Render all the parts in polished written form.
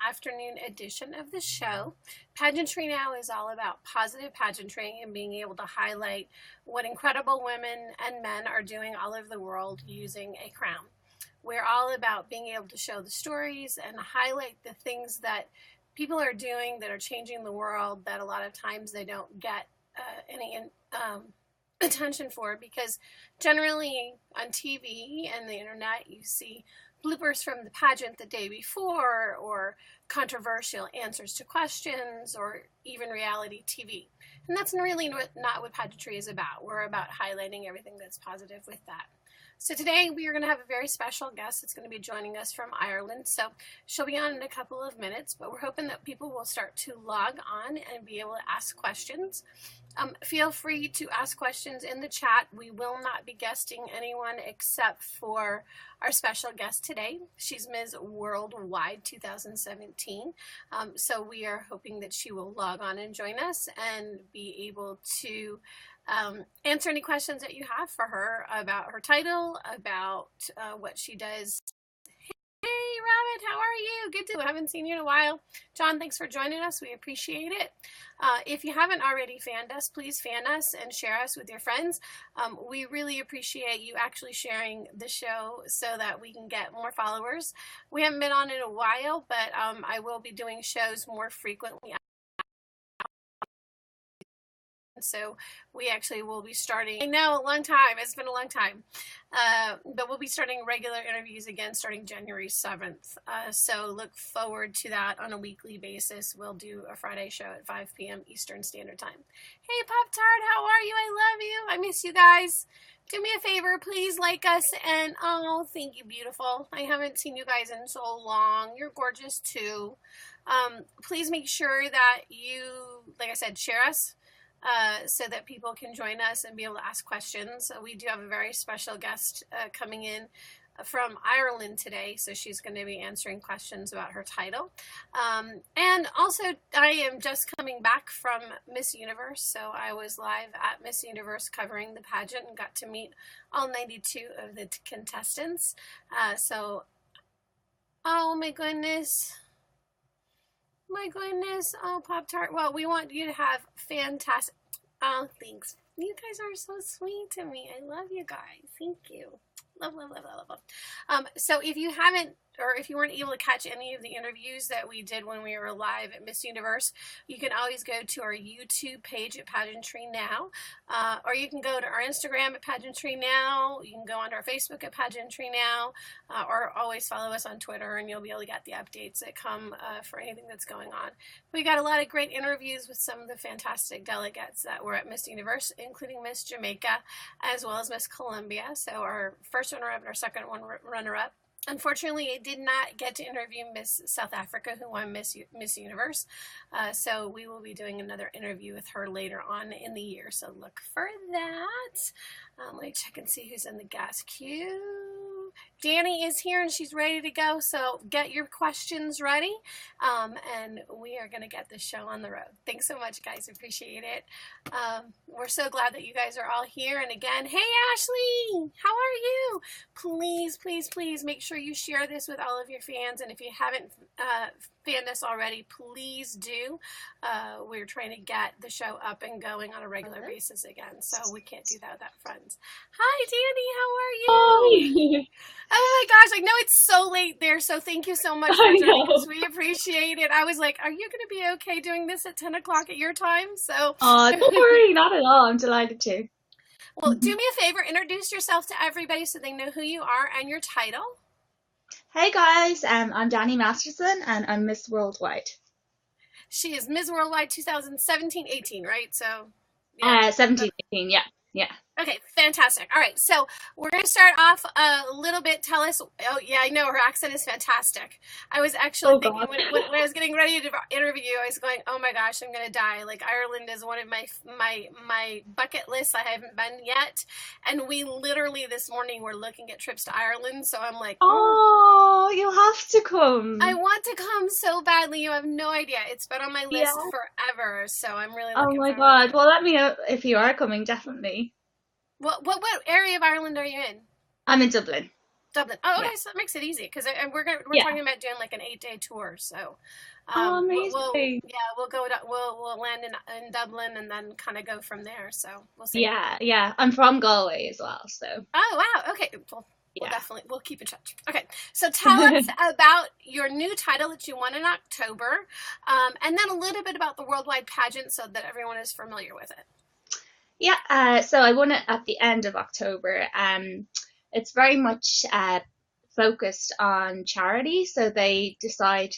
afternoon edition of the show. Pageantry Now is all about positive pageantry and being able to highlight what incredible women and men are doing all over the world using a crown. We're all about being able to show the stories and highlight the things that people are doing that are changing the world that a lot of times they don't get any attention for, because generally on TV and the internet you see bloopers from the pageant the day before, or controversial answers to questions, or even reality TV. And that's really not what pageantry is about. We're about highlighting everything that's positive with that. So today we are going to have a very special guest that's going to be joining us from Ireland. So she'll be on in a couple of minutes, but we're hoping that people will start to log on and be able to ask questions. Feel free to ask questions in the chat. We will not be guesting anyone except for our special guest today. She's Ms. Worldwide 2017. So we are hoping that she will log on and join us and be able to answer any questions that you have for her about her title, about what she does. Hey, Rabbit, how are you? Good to haven't seen you in a while. John, thanks for joining us. We appreciate it. If you haven't already fanned us, please fan us and share us with your friends. We really appreciate you actually sharing the show so that we can get more followers. We haven't been on in a while, but I will be doing shows more frequently. So we actually will be starting, I know, a long time, it's been a long time, but we'll be starting regular interviews again starting January 7th. So look forward to that on a weekly basis. We'll do a Friday show at 5 p.m. Eastern Standard Time. Hey, Pop-Tart, how are you? I love you. I miss you guys. Do me a favor, please like us, and oh, thank you, beautiful. I haven't seen you guys in so long. You're gorgeous too. Please make sure that you, like I said, share us. So that people can join us and be able to ask questions. We do have a very special guest coming in from Ireland today, so she's going to be answering questions about her title. And also, I am just coming back from Miss Universe, so I was live at Miss Universe covering the pageant and got to meet all 92 of the contestants. Oh my goodness. My goodness. Oh, Pop-Tart. Well, we want you to have fantastic. Oh, thanks. You guys are so sweet to me. I love you guys. Thank you. Love, love, love, love, love. So if you haven't, or if you weren't able to catch any of the interviews that we did when we were live at Miss Universe, you can always go to our YouTube page at Pageantry Now, or you can go to our Instagram at Pageantry Now. You can go onto our Facebook at Pageantry Now, or always follow us on Twitter, and you'll be able to get the updates that come for anything that's going on. We got a lot of great interviews with some of the fantastic delegates that were at Miss Universe, including Miss Jamaica, as well as Miss Colombia. So our first runner-up and our second runner-up. Unfortunately, I did not get to interview Miss South Africa, who won Miss Universe. So we will be doing another interview with her later on in the year. So look for that. Let me check and see who's in the gas queue. Dani is here and she's ready to go. So get your questions ready. And we are going to get this show on the road. Thanks so much, guys. Appreciate it. We're so glad that you guys are all here. And again, hey, Ashley, how are you? Please, please, please make sure you share this with all of your fans. And if you haven't fanned us already, please do. We're trying to get the show up and going on a regular basis again. So we can't do that without friends. Hi, Dani. How are you? Oh my gosh, I know it's so late there, so thank you so much for joining us. We appreciate it. I was like, are you going to be okay doing this at 10 o'clock at your time? So, don't worry, not at all. I'm delighted to. Well, do me a favor, introduce yourself to everybody so they know who you are and your title. Hey guys, I'm Dani Masterson and I'm Miss Worldwide. She is Ms. Worldwide 2017-18, right? So, yeah. 17-18, yeah. Okay, fantastic. All right, so we're going to start off a little bit. Tell us, oh yeah, I know, her accent is fantastic. I was actually thinking when I was getting ready to interview you, I was going, oh my gosh, I'm going to die. Like, Ireland is one of my bucket lists. I haven't been yet. And we literally this morning were looking at trips to Ireland, so I'm like, oh, you have to come. I want to come so badly. You have no idea. It's been on my list forever, so I'm really looking forward. Oh my God. Well, let me know if you are coming, definitely. What area of Ireland are you in? I'm in Dublin. Dublin. Oh, okay, Yeah. so that makes it easy because we're Yeah. talking about doing like an 8-day tour. So, Oh, we'll amazing. yeah, we'll go to we'll land in Dublin and then kind of go from there. So we'll see. Yeah, yeah. I'm from Galway as well, so Oh wow, okay. We'll yeah. definitely we'll keep in touch. Okay, so tell us about your new title that you won in October, and then a little bit about the worldwide pageant so that everyone is familiar with it. Yeah, so I won it at the end of October. It's very much focused on charity. So they decide,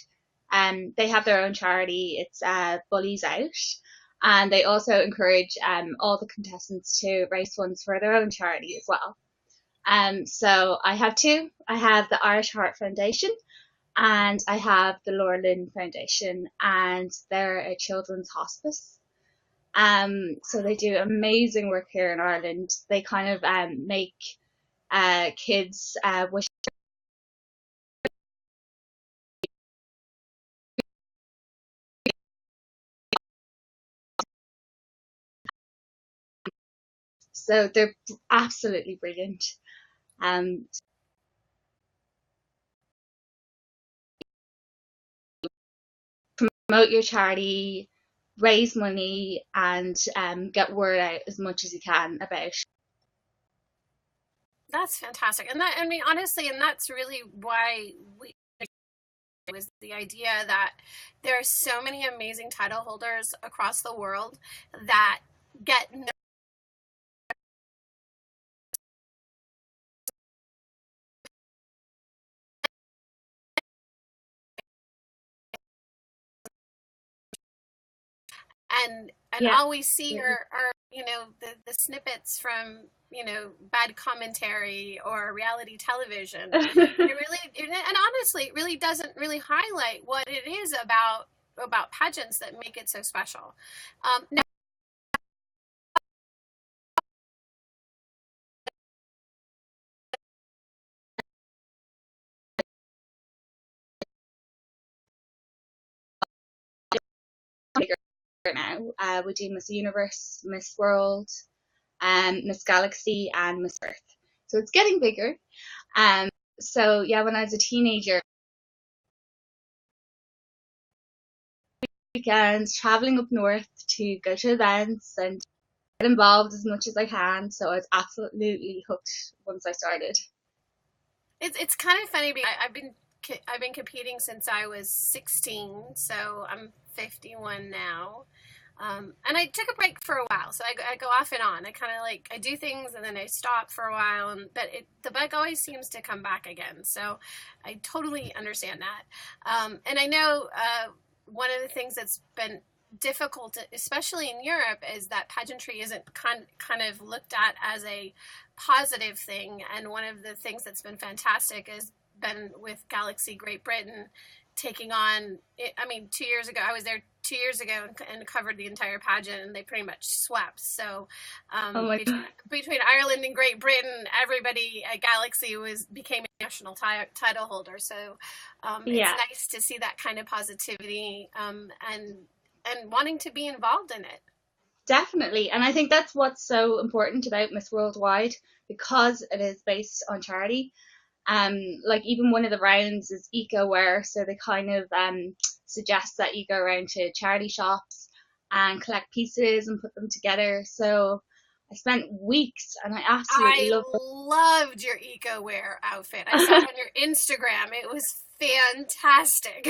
they have their own charity. It's Bullies Out. And they also encourage all the contestants to raise funds for their own charity as well. So I have two. I have the Irish Heart Foundation and I have the Laura Lynn Foundation, and they're a children's hospice. So they do amazing work here in Ireland. They kind of make kids wish. So they're absolutely brilliant. Um, Promote your charity, raise money, and get word out as much as you can about. That's fantastic, and that I mean honestly, and that's really why we was the idea that there are so many amazing title holders across the world that get no. And Yeah. all we see are the snippets from bad commentary or reality television. And honestly it really doesn't really highlight what it is about pageants that make it so special. Now, Now we do Miss Universe, Miss World, Miss Galaxy, and Miss Earth. So it's getting bigger. Um, so yeah, when I was a teenager, weekends traveling up north to go to events and get involved as much as I can. So I was absolutely hooked once I started. it's kind of funny because I've been competing since I was 16, so I'm 51 now. And I took a break for a while, so I go off and on. I kind of like I do things and then I stop for a while, but the bug always seems to come back again. So I totally understand that. And I know one of the things that's been difficult, especially in Europe, is that pageantry isn't kind of looked at as a positive thing. And one of the things that's been fantastic has been with Galaxy Great Britain taking on. I mean, 2 years ago I was there 2 years ago and covered the entire pageant, and they pretty much swept. So Oh my God. between Ireland and Great Britain, everybody at Galaxy became a national title holder. So Yeah, it's nice to see that kind of positivity, and wanting to be involved in it. definitely. And I think that's what's so important about Miss Worldwide, because it is based on charity. Like even one of the rounds is eco wear, so they kind of suggest that you go around to charity shops and collect pieces and put them together. So I spent weeks and I absolutely I loved it. loved your eco wear outfit. I saw it on your Instagram. It was fantastic.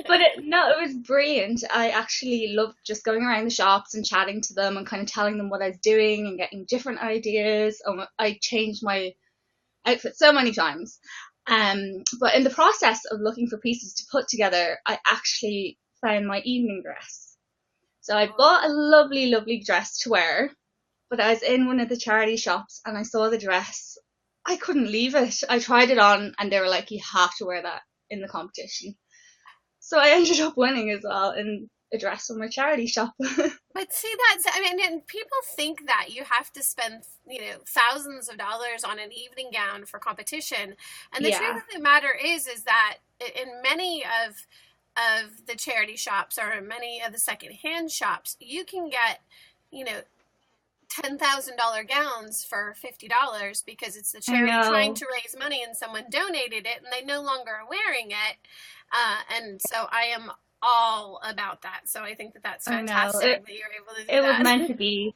But no, it was brilliant. I actually loved just going around the shops and chatting to them and kind of telling them what I was doing and getting different ideas. I changed my outfit so many times. But in the process of looking for pieces to put together, I actually found my evening dress. So I bought a lovely, lovely dress to wear, but I was in one of the charity shops and I saw the dress. I couldn't leave it. I tried it on and they were like, you have to wear that in the competition. So I ended up winning as well in a dress from my charity shop. But see, I mean, and people think that you have to spend, thousands of dollars on an evening gown for competition. And the truth Yeah, of the matter is that in many of the charity shops or in many of the secondhand shops, you can get, you know, $10,000 gowns for $50 because it's the I charity trying know. to raise money and someone donated it and they no longer are wearing it. And so I am all about that. So I think that that's I know. fantastic that you're able to do It was that. meant to be.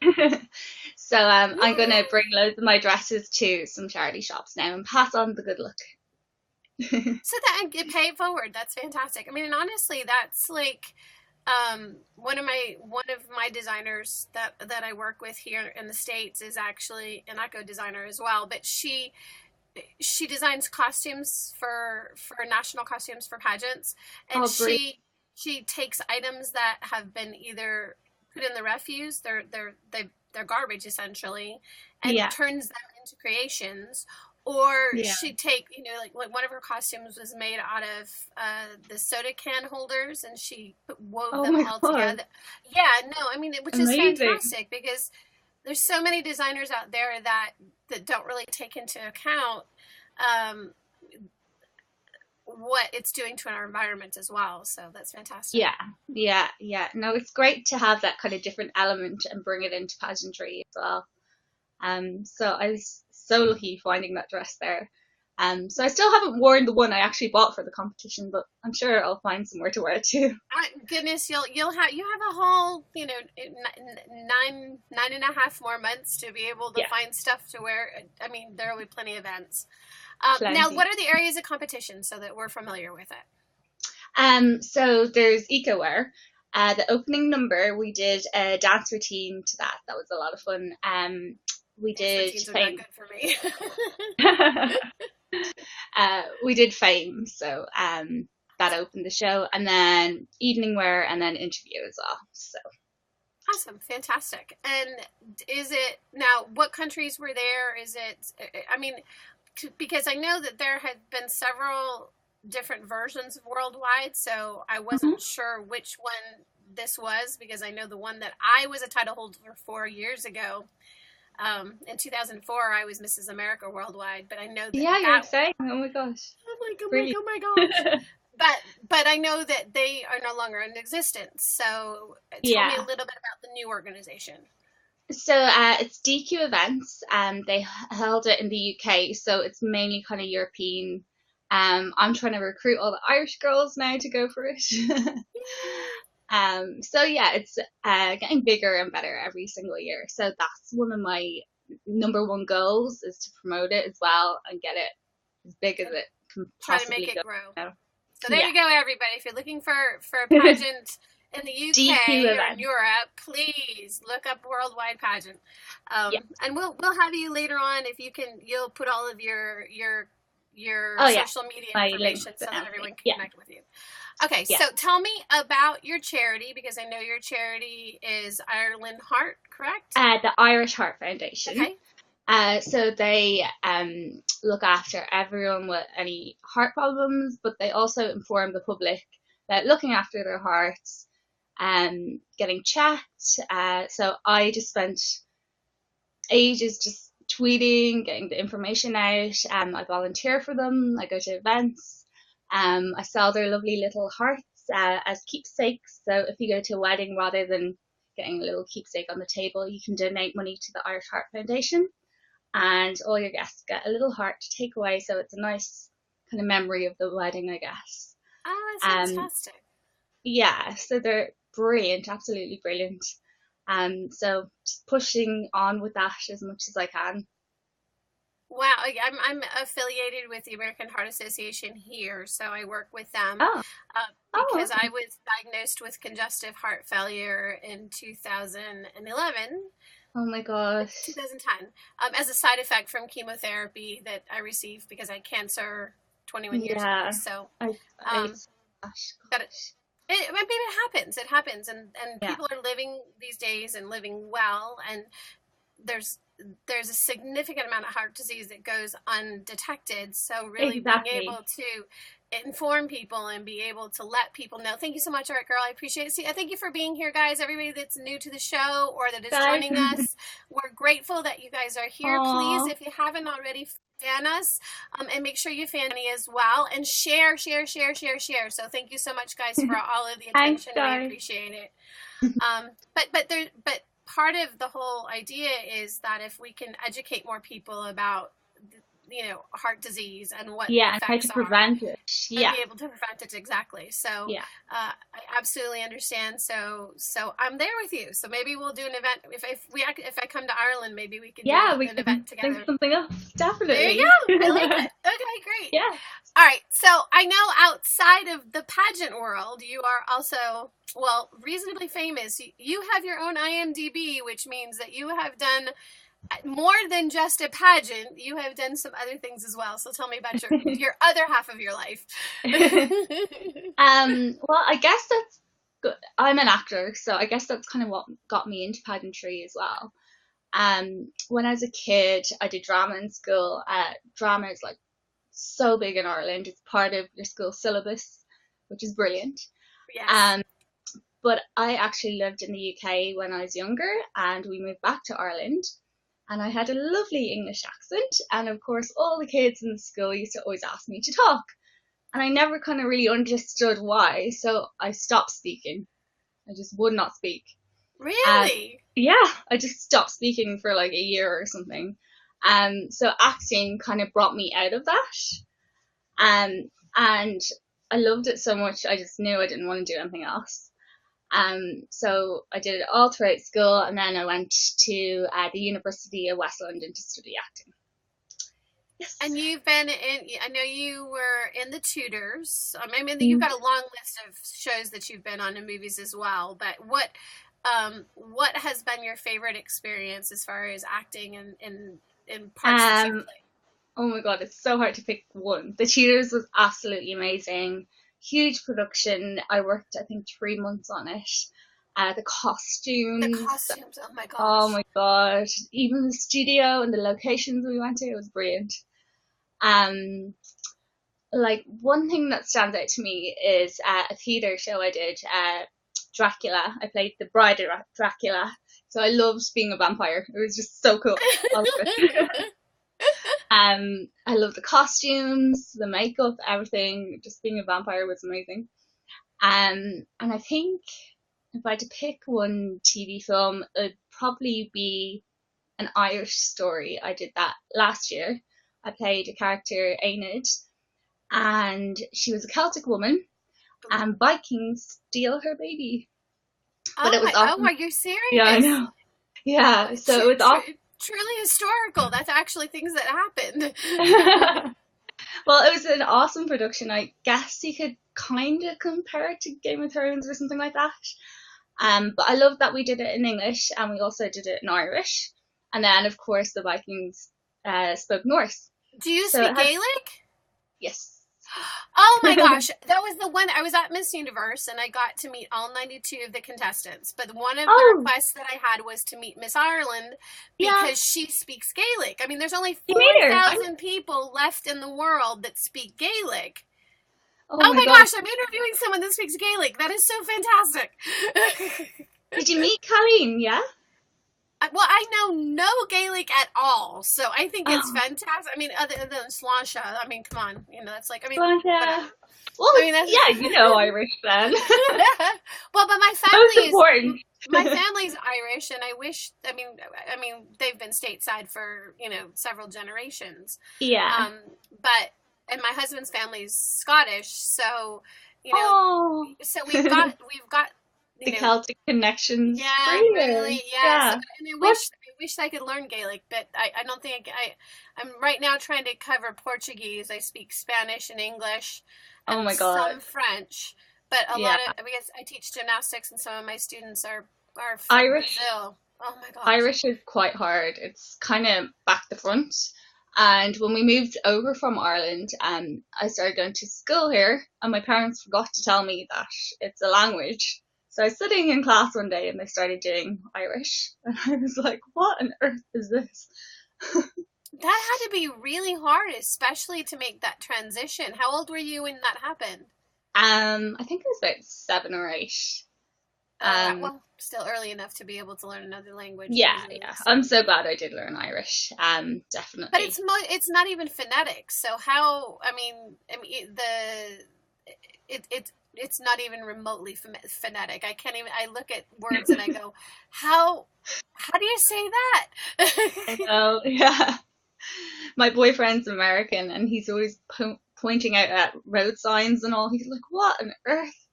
So I'm Yeah. gonna bring loads of my dresses to some charity shops now and pass on the good luck. So that and get paid forward. That's fantastic. I mean, and honestly, that's like one of my designers that I work with here in the States is actually an eco designer as well, but she designs costumes for national costumes for pageants, and Oh, brilliant. she takes items that have been either put in the refuse, they're garbage essentially, and Yeah, turns them into creations. Or yeah. she'd take, like one of her costumes was made out of the soda can holders, and she wove Oh them my all God. together. Yeah, no, I mean, which is Amazing. fantastic because there's so many designers out there that don't really take into account um, what it's doing to our environment as well. So that's fantastic. Yeah, yeah. No, it's great to have that kind of different element and bring it into pageantry as well. So I was so lucky finding that dress there. So I still haven't worn the one I actually bought for the competition, but I'm sure I'll find somewhere to wear it too. Goodness, you'll have a whole 9.5 more months to be able to Yeah, find stuff to wear. I mean, there will be plenty of events. Now, plenty. what are the areas of competition so that we're familiar with it? So there's eco wear. The opening number, we did a dance routine to that. That was a lot of fun. We Dance did routines are not fame. good for me. We did fame, so that opened the show, and then evening wear, and then interview as well. So Awesome, fantastic. And is it now? What countries were there? Is it? I mean, because I know that there have been several different versions of Worldwide, so I Mhm. wasn't sure which one this was because I know the one that I was a title holder for 4 years ago. In 2004, I was Mrs. America Worldwide, but I know that Yeah, you're that. exciting. Oh my gosh, I'm like, brilliant. oh my gosh. But I know that they are no longer in existence. So tell me a Yeah. little bit about the new organization. So it's DQ events. They held it in the UK, so it's mainly kind of European. I'm trying to recruit all the Irish girls now to go for it. So yeah, it's getting bigger and better every single year. So that's one of my number one goals is to promote it as well and get it as big as And it can try to make possibly it go. grow. Now. So there Yeah. you go, everybody. If you're looking for a pageant in the DQ UK or in event. Europe, please look up Worldwide Pageant. Yeah. And we'll have you later on if you can. You'll put all of your Oh yeah. social media My information links so and that everything. everyone can Yeah. connect with you. Okay, Yeah. so tell me about your charity because I know your charity is Ireland Heart, correct? The Irish Heart Foundation. Okay. So they look after everyone with any heart problems, but they also inform the public about looking after their hearts and getting checked. So I just spent ages just tweeting, getting the information out. I volunteer for them. I go to events. I sell their lovely little hearts as keepsakes. So if you go to a wedding, rather than getting a little keepsake on the table, you can donate money to the Irish Heart Foundation, and all your guests get a little heart to take away. So it's a nice kind of memory of the wedding, I guess. Oh, that's Um, fantastic. yeah, so they're brilliant, absolutely brilliant. So just pushing on with that as much as I can. Wow, I'm affiliated with the American Heart Association here, so I work with them Oh, because I okay. was diagnosed with congestive heart failure in 2011, Oh my gosh. 2010, as a side effect from chemotherapy that I received because I had cancer 21 years ago. Yeah, So, I um, gosh, got it. I mean, it happens. It happens, and yeah, people are living these days and living well, and there's a significant amount of heart disease that goes undetected. So really being able exactly. to inform people and be able to let people know. Thank you so much, Art Girl. I appreciate it. See, I thank you for being here, guys. Everybody that's new to the show or that is Guys, joining us, we're grateful that you guys are here. Please, aw, if you haven't already, fan us and make sure you fan me as well and share. So thank you so much, guys, for all of the thanks, attention. We guys. appreciate it. But part of the whole idea is that if we can educate more people about, heart disease and what the Yeah, and how to effects are, prevent it. and Yeah, be able to prevent it, exactly. So yeah, I absolutely understand. So I'm there with you. So maybe we'll do an event if I come to Ireland. Maybe we could do yeah. We an can event think together. of something else. There you Definitely. go. I like it. Okay, great. Yeah. All right. So I know outside of the pageant world, you are also, well, reasonably famous. You have your own IMDb, which means that you have done more than just a pageant. You have done some other things as well. So tell me about your other half of your life. Well, I guess that's good. I'm an actor, so I guess that's kind of what got me into pageantry as well. When I was a kid, I did drama in school. Drama is like so big in Ireland. It's part of your school syllabus, which is brilliant. Yes. But I actually lived in the UK when I was younger, and we moved back to Ireland. And I had a lovely English accent, and of course, all the kids in the school used to always ask me to talk. And I never kind of really understood why, so I stopped speaking. I just would not speak. Really? Yeah, I just stopped speaking for like a year or something. So acting kind of brought me out of that. And I loved it so much, I just knew I didn't want to do anything else. So I did it all throughout school, and then I went to the University of West London to study acting. Yes. And you've been in, I know you were in The Tudors. I mean, you've got a long list of shows that you've been on in movies as well, but what has been your favorite experience as far as acting in parts that you've played? Oh my god, it's so hard to pick one. The Tudors was absolutely amazing. Huge production. I worked, I think, 3 months on it. The costumes. Oh my gosh. Oh my god. Even the studio and the locations we went to, it was brilliant. Like, one thing that stands out to me is a theatre show I did, Dracula. I played the bride of Dracula. So I loved being a vampire. It was just so cool. I loved it. I love the costumes, the makeup, everything. Just being a vampire was amazing. And I think if I had to pick one TV film, it'd probably be an Irish story. I did that last year. I played a character, Enid, and she was a Celtic woman, and Vikings steal her baby. But it was awesome. Oh, are you serious? Yeah, I know. Yeah, so it was awesome. Truly historical. That's actually things that happened. Well, it was an awesome production. I guess you could kind of compare it to Game of Thrones or something like that. But I love that we did it in English, and we also did it in Irish. And then, of course, the Vikings spoke Norse. Do you speak Gaelic? Yes. Oh my gosh, that was the one. I was at Miss Universe and I got to meet all 92 of the contestants. But one of the requests that I had was to meet Miss Ireland because she speaks Gaelic. I mean, there's only 4,000 people left in the world that speak Gaelic. Oh my gosh, I'm interviewing someone that speaks Gaelic. That is so fantastic. Did you meet Colleen? Yeah? Well, I know no Gaelic at all, so I think it's fantastic. I mean, other than Sláinte, I mean, come on, that's like, I mean, well, I mean, that's, Irish then. Well, but my family's Irish, and I wish, I mean, they've been stateside for several generations. Yeah. And my husband's family's Scottish, so so we've got. The Celtic connections. Yeah, really, yeah. So, and I wish I could learn Gaelic, but I don't think I'm right now trying to cover Portuguese. I speak Spanish and English. And oh my god. Some French, but a lot of because I teach gymnastics, and some of my students are from Irish. Brazil. Oh my gosh. Irish is quite hard. It's kind of back to front. And when we moved over from Ireland, I started going to school here, and my parents forgot to tell me that it's a language. So I was sitting in class one day and they started doing Irish, and I was like, what on earth is this? That had to be really hard, especially to make that transition. How old were you when that happened? I think it was about 7 or 8. Well, still early enough to be able to learn another language. Yeah. I'm so glad I did learn Irish. Definitely. But it's not even phonetic. So how? it's not even remotely phonetic. I can't even, I look at words and I go, how do you say I that? know, yeah. My boyfriend's American, and he's always pointing out at road signs and all. He's like, "What on earth?"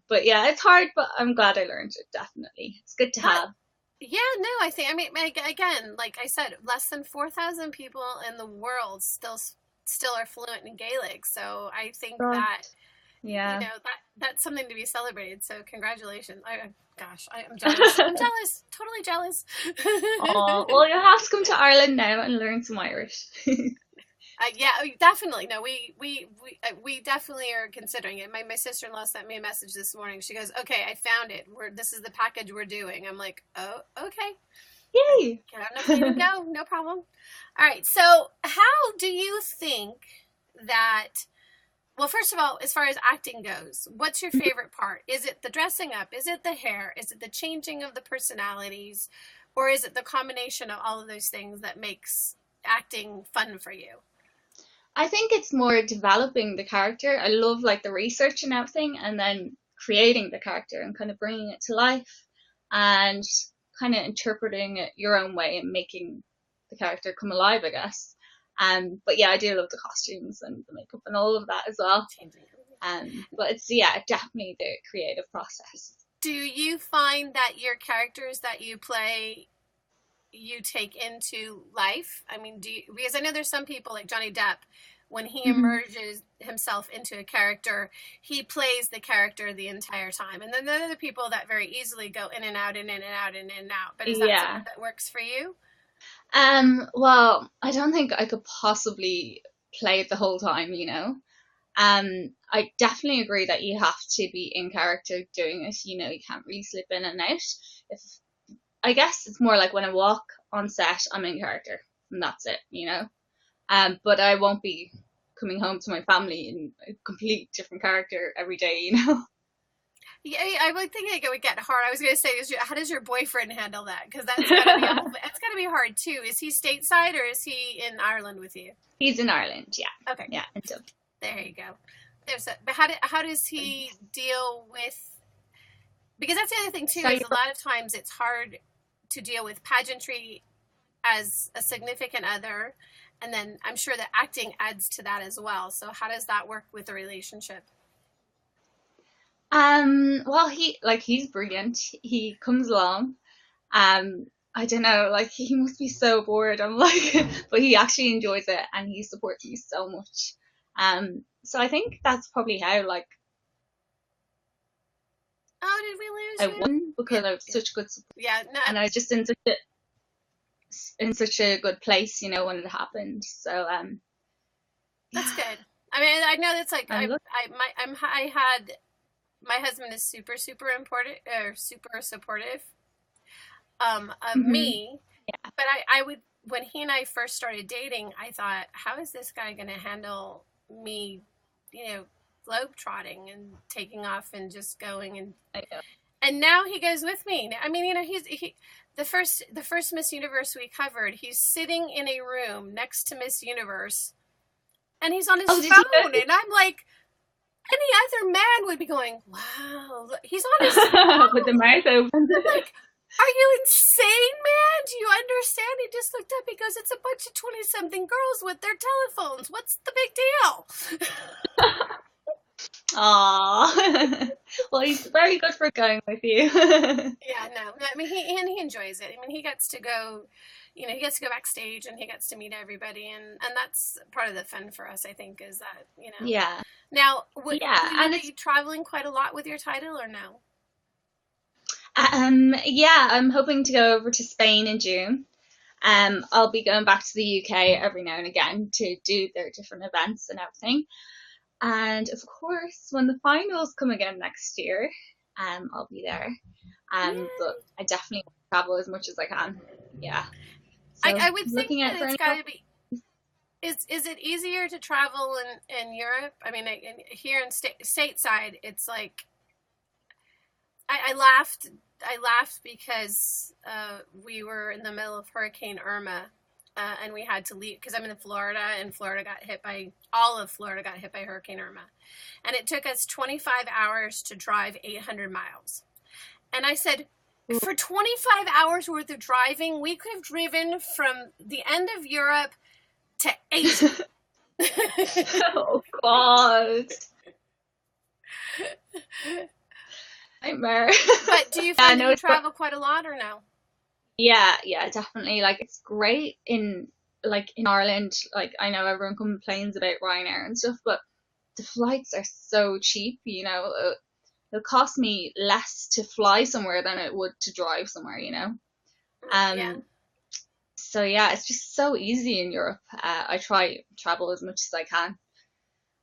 But yeah, it's hard, but I'm glad I learned it. Definitely, it's good to But have. yeah, no, I mean, again, like I said, less than 4,000 people in the world still are fluent in Gaelic. So I think God, that, yeah. that's something to be celebrated. So congratulations. Gosh, I'm jealous. I'm jealous. Totally jealous. Oh, well, you'll have to come to Ireland now and learn some Irish. Yeah, definitely. No, we definitely are considering it. My sister-in-law sent me a message this morning. She goes, "Okay, I found it. This is the package we're doing." I'm like, "Oh, okay. Yay! Get on a plane and go. No problem." All right. So, how do you think that? Well, first of all, as far as acting goes, what's your favorite part? Is it the dressing up? Is it the hair? Is it the changing of the personalities? Or is it the combination of all of those things that makes acting fun for you? I think it's more developing the character. I love like the research and everything, and then creating the character and kind of bringing it to life, and kind of interpreting it your own way and making the character come alive, I guess. But yeah, I do love the costumes and the makeup and all of that as well. Changing. But it's yeah, definitely the creative process. Do you find that your characters that you play you take into life? I mean, because I know there's some people like Johnny Depp, when he Mhm. emerges himself into a character, he plays the character the entire time. And then there are other people that very easily go in and out and in and out and in and out. But is that something Yeah. that works for you? Well, I don't think I could possibly play it the whole time, you know. I definitely agree that you have to be in character doing it. You know, you can't really slip in and out. If I guess it's more like when I walk on set, I'm in character, and that's it, you know. But I won't be coming home to my family in a complete different character every day, you know. Yeah, I would think it would get hard. I was going to say, how does your boyfriend handle that? Because that's got to be that's got to be hard too. Is he stateside or is he in Ireland with you? He's in Ireland, yeah, Okay, yeah, in Dublin. there you go. But how does he deal with? Because that's the other thing too, So is a lot of times it's hard to deal with pageantry as a significant other, and then I'm sure that acting adds to that as well. So how does that work with the relationship? well, he's brilliant. He comes along. I don't know, like he must be so bored. I'm like, but he actually enjoys it and he supports me so much. So I think that's probably how like Oh, did we lose I you? won Yeah, because I have such good support yeah. No, and I was just in such a good place, you know, when it happened. So that's yeah, good. I mean, I know that's like I'm look. I had my husband is super important or super supportive of Hmm. me, but I would, when he and I first started dating, I thought, how is this guy going to handle me, you know, globe trotting and taking off and just going, I know. and now he goes with me. I mean, you know, the first Miss Universe we covered. He's sitting in a room next to Miss Universe, and he's on his Oh, did you phone, and I'm like, any other man would be going, "Wow, he's on his go with the phone." mouth open? I'm like, are you insane, man? Do you understand? He just looked up. He goes, it's a bunch of 20-something girls with their telephones. What's the big deal? Aww. Well, he's very good for going with you. Yeah, no. I mean, he enjoys it. I mean, he gets to go, you know, he gets to go backstage and he gets to meet everybody, and that's part of the fun for us. I think is that, you know. Yeah, Now, yeah, will you and it's be traveling quite a lot with your title, or no? yeah, I'm hoping to go over to Spain in June. I'll be going back to the UK every now and again to do their different events and everything. And of course, when the finals come again next year, I'll be there. But Yeah. I definitely want to travel as much as I can. Yeah. So I would think looking that out for it's any. got to be. Is it easier to travel in Europe? I mean, here in stateside, it's like I laughed. I laughed because we were in the middle of Hurricane Irma, and we had to leave because I'm in Florida, and all of Florida got hit by Hurricane Irma. And it took us 25 hours to drive 800 miles. And I said, for 25 hours worth of driving, we could have driven from the end of Europe to Asia. Oh, God. Nightmare. But do you find that you travel quite a lot or no? Yeah, definitely. Like, it's great in Ireland. Like, I know everyone complains about Ryanair and stuff, but the flights are so cheap, you know. It'll cost me less to fly somewhere than it would to drive somewhere, you know. Yeah. So yeah, it's just so easy in Europe. I try to travel as much as I can.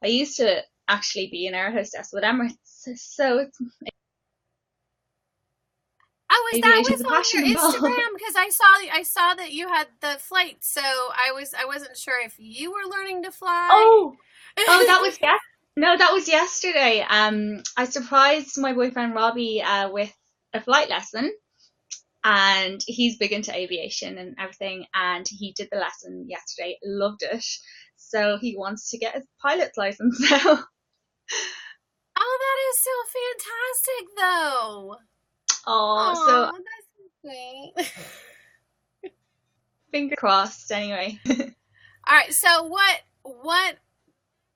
I used to actually be an air hostess with Emirates, so it's Oh, is that with on your involved. Instagram? Because I saw that you had the flight, so I wasn't sure if you were learning to fly. Oh, that was that was yesterday. I surprised my boyfriend Robbie with a flight lesson, and he's big into aviation and everything, and he did the lesson yesterday, loved it, so he wants to get his pilot's license now. Oh, that is so fantastic, though. Oh, so that's sweet. Finger crossed. Anyway. All right. So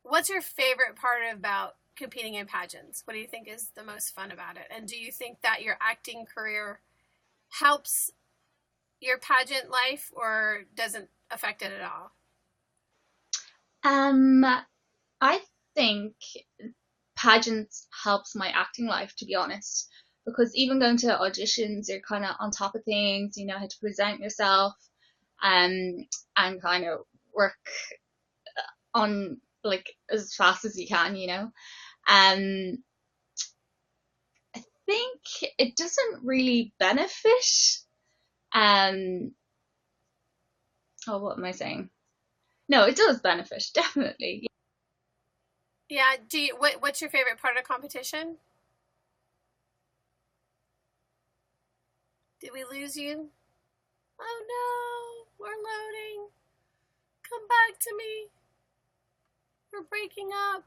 what's your favorite part about competing in pageants? What do you think is the most fun about it? And do you think that your acting career helps your pageant life or doesn't affect it at all? I think pageants helps my acting life, to be honest, because even going to auditions, you're kind of on top of things, you know how to present yourself, and kind of work on like as fast as you can, you know. I think it doesn't really benefit. What am I saying? No, it does benefit, definitely. Yeah. What's your favorite part of competition? Did we lose you? Oh no, we're loading. Come back to me. We're breaking up.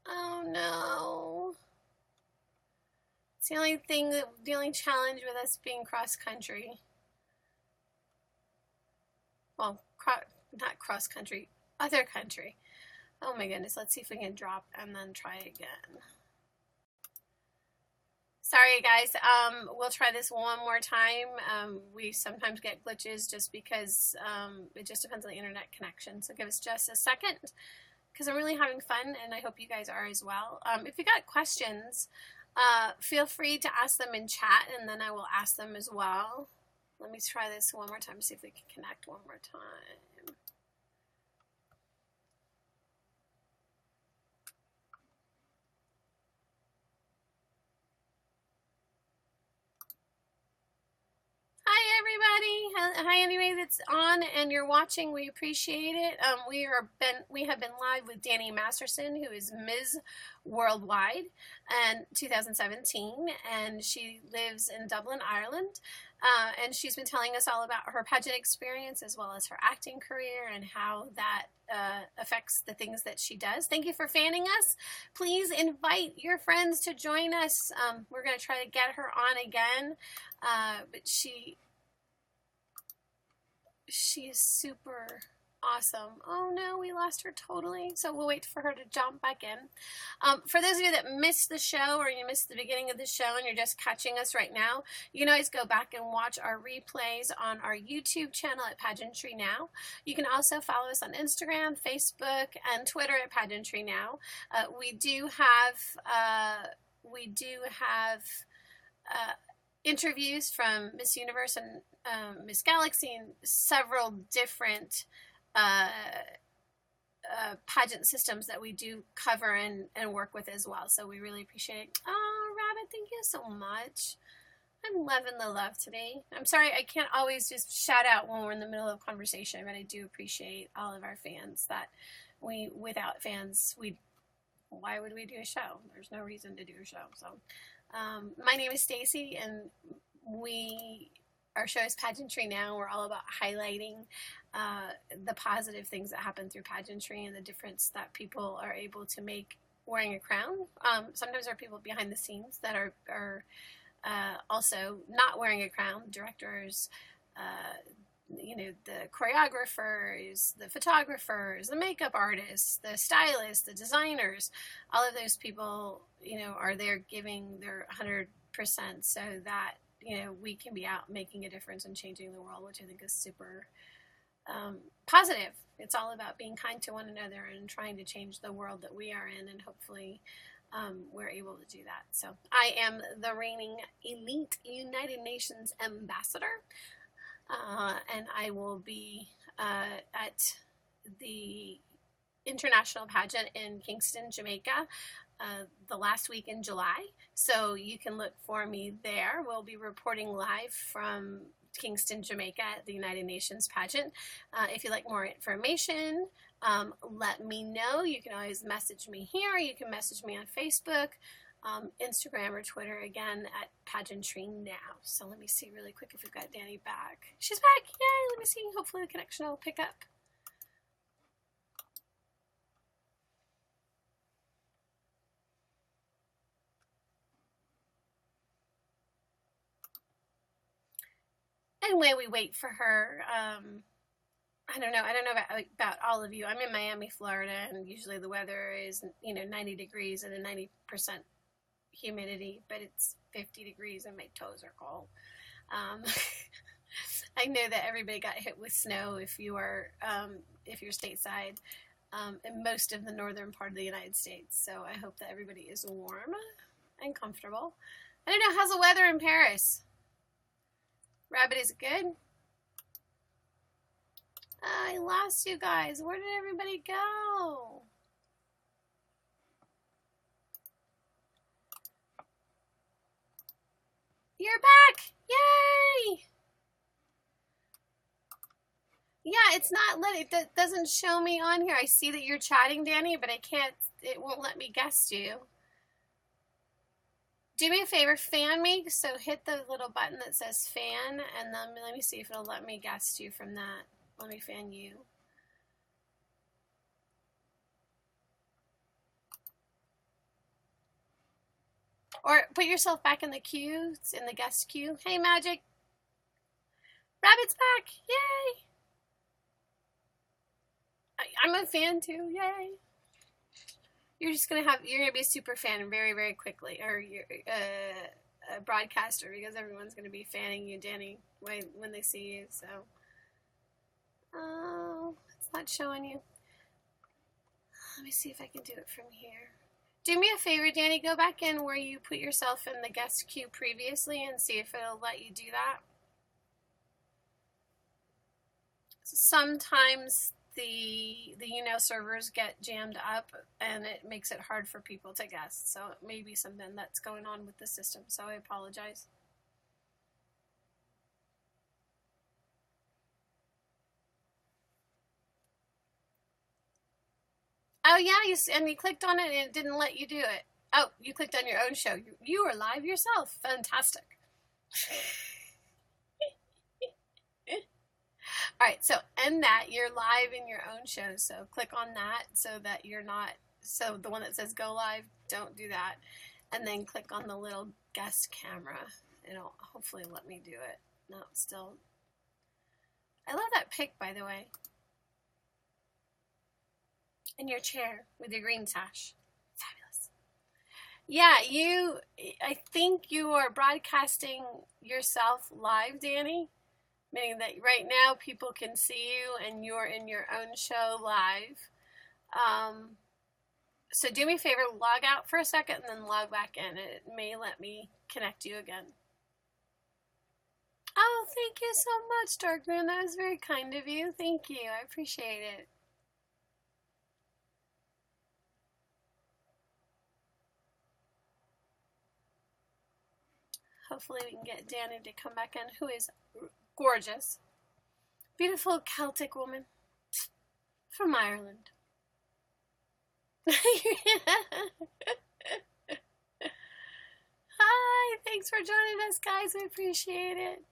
Oh no. It's the only challenge with us being cross country. Well, not cross country, other country. Oh my goodness, let's see if we can drop and then try again. Sorry guys, we'll try this one more time. We sometimes get glitches just because it just depends on the internet connection. So give us just a second because I'm really having fun and I hope you guys are as well. If you got questions, feel free to ask them in chat and then I will ask them as well. Let me try this one more time, see if we can connect one more time. Hi everybody. Hi anybody that's on and you're watching. We appreciate it. We have been live with Dani Masterson, who is Ms. Worldwide in 2017, and she lives in Dublin, Ireland. And she's been telling us all about her pageant experience as well as her acting career and how that affects the things that she does. Thank you for fanning us. Please invite your friends to join us. We're going to try to get her on again, but she is super awesome. Oh no, we lost her totally. So we'll wait for her to jump back in. For those of you that missed the show or you missed the beginning of the show and you're just catching us right now, you can always go back and watch our replays on our YouTube channel at PageantryNOW. You can also follow us on Instagram, Facebook, and Twitter at PageantryNOW. We do have interviews from Miss Universe and Miss Galaxy and several different pageant systems that we do cover and work with as well. So we really appreciate it. Oh, Rabbit, thank you so much. I'm loving the love today. I'm sorry I can't always just shout out when we're in the middle of conversation, but I do appreciate all of our fans. That without fans, why would we do a show? There's no reason to do a show. So my name is Stacy, and we our show is Pageantry Now. We're all about highlighting the positive things that happen through pageantry and the difference that people are able to make wearing a crown. Sometimes there are people behind the scenes that are also not wearing a crown, directors, the choreographers, the photographers, the makeup artists, the stylists, the designers. All of those people, are there giving their 100% so that, we can be out making a difference and changing the world, which I think is super positive. It's all about being kind to one another and trying to change the world that we are in, and hopefully we're able to do that. So I am the reigning elite United Nations ambassador, and I will be at the international pageant in Kingston, Jamaica, the last week in July. So you can look for me there. We'll be reporting live from Kingston, Jamaica at the United Nations pageant. If you'd like more information, let me know. You can always message me here. You can message me on Facebook, Instagram, or Twitter, again, at PageantryNOW. So let me see really quick if we've got Dani back. She's back. Yay! Let me see. Hopefully the connection will pick up. And when we wait for her, I don't know about all of you. I'm in Miami, Florida, and usually the weather is 90 degrees and a 90% humidity, but it's 50 degrees and my toes are cold. I know that everybody got hit with snow if you're stateside, in most of the northern part of the United States. So I hope that everybody is warm and comfortable. I don't know, how's the weather in Paris? Rabbit, is it good? I lost you guys. Where did everybody go? You're back! Yay! Yeah, it's not letting, it doesn't show me on here. I see that you're chatting, Dani, but it won't let me guest you. Do me a favor, fan me. So hit the little button that says fan, and then let me see if it'll let me guest you from that. Let me fan you. Or put yourself back in the queue. It's in the guest queue. Hey, Magic. Rabbit's back. Yay. I'm a fan too. Yay. You're gonna be a super fan very, very quickly, or you're a broadcaster, because everyone's gonna be fanning you, Dani, when they see you. So, oh, it's not showing you. Let me see if I can do it from here. Do me a favor, Dani, go back in where you put yourself in the guest queue previously and see if it'll let you do that. Sometimes the YouNow servers get jammed up and it makes it hard for people to guess. So it may be something that's going on with the system. So I apologize. Oh yeah, and you clicked on it and it didn't let you do it. Oh, you clicked on your own show. You are live yourself. Fantastic. All right, so end that. You're live in your own show, so click on that so that you're not, so the one that says go live, don't do that. And then click on the little guest camera. It'll hopefully let me do it. No, still. I love that pic, by the way. In your chair with your green sash. Fabulous. Yeah, I think you are broadcasting yourself live, Dani. Meaning that right now people can see you and you're in your own show live. So do me a favor, log out for a second and then log back in. It may let me connect you again. Oh, thank you so much, Darkmoon. That was very kind of you. Thank you. I appreciate it. Hopefully we can get Dani to come back in, who is gorgeous. Beautiful Celtic woman from Ireland. Hi, thanks for joining us, guys. We appreciate it.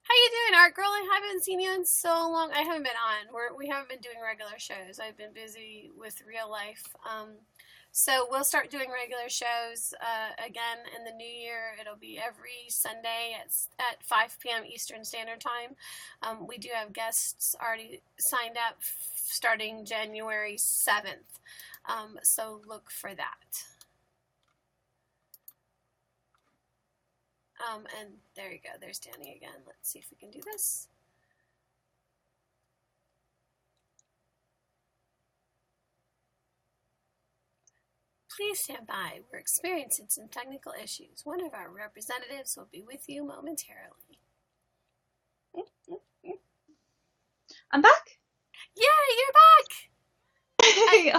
How you doing, Art Girl? I haven't seen you in so long. I haven't been on. We haven't been doing regular shows. I've been busy with real life. So we'll start doing regular shows again in the new year. It'll be every Sunday at 5 p.m. Eastern Standard Time. We do have guests already signed up starting January 7th. So look for that. And there you go. There's Dani again. Let's see if we can do this. Please stand by. We're experiencing some technical issues. One of our representatives will be with you momentarily. I'm back. Yeah, you're back. I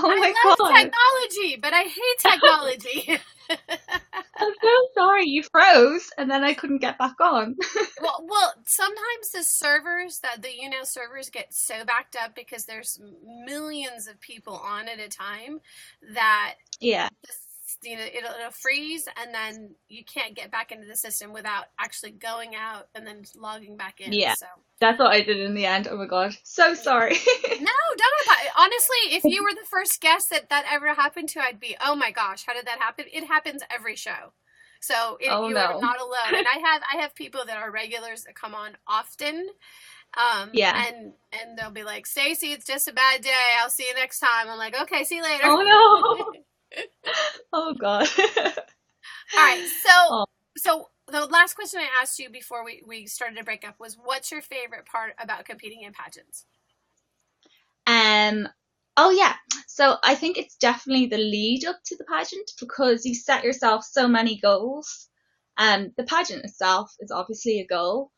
love technology, but I hate technology. I'm so sorry, you froze and then I couldn't get back on. well, sometimes the servers, the YouNow servers get so backed up because there's millions of people on at a time that it'll freeze and then you can't get back into the system without actually going out and then logging back in. Yeah, so that's what I did in the end. Oh my god, so sorry. No, don't. Honestly, if you were the first guest that ever happened to, I'd be, oh my gosh, how did that happen? It happens every show. So you are not alone. And I have people that are regulars that come on often. And they'll be like, Stacey, it's just a bad day. I'll see you next time. I'm like, okay, see you later. Oh no. Oh god. All right. So the last question I asked you before we started to break up was, what's your favorite part about competing in pageants? Oh yeah. So I think it's definitely the lead up to the pageant, because you set yourself so many goals. The pageant itself is obviously a goal,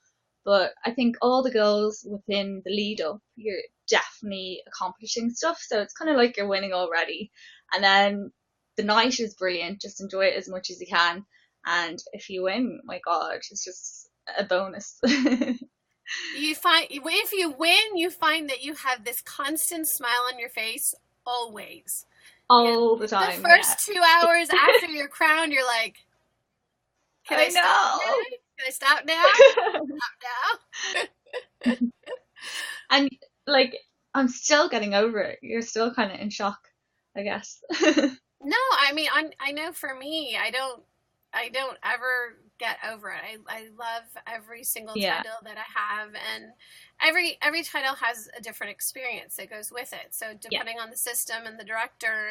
but I think all the goals within the lead up, you're definitely accomplishing stuff. So it's kind of like you're winning already. And then the night is brilliant. Just enjoy it as much as you can. And if you win, my God, it's just a bonus. If you win, you find that you have this constant smile on your face always. All the time. The first 2 hours after you're crowned, you're like, Can I stop now? Stop now? And like, I'm still getting over it. You're still kind of in shock, I guess. No, I mean, I know for me, I don't ever get over it. I love every single title that I have, and every title has a different experience that goes with it. So depending on the system and the director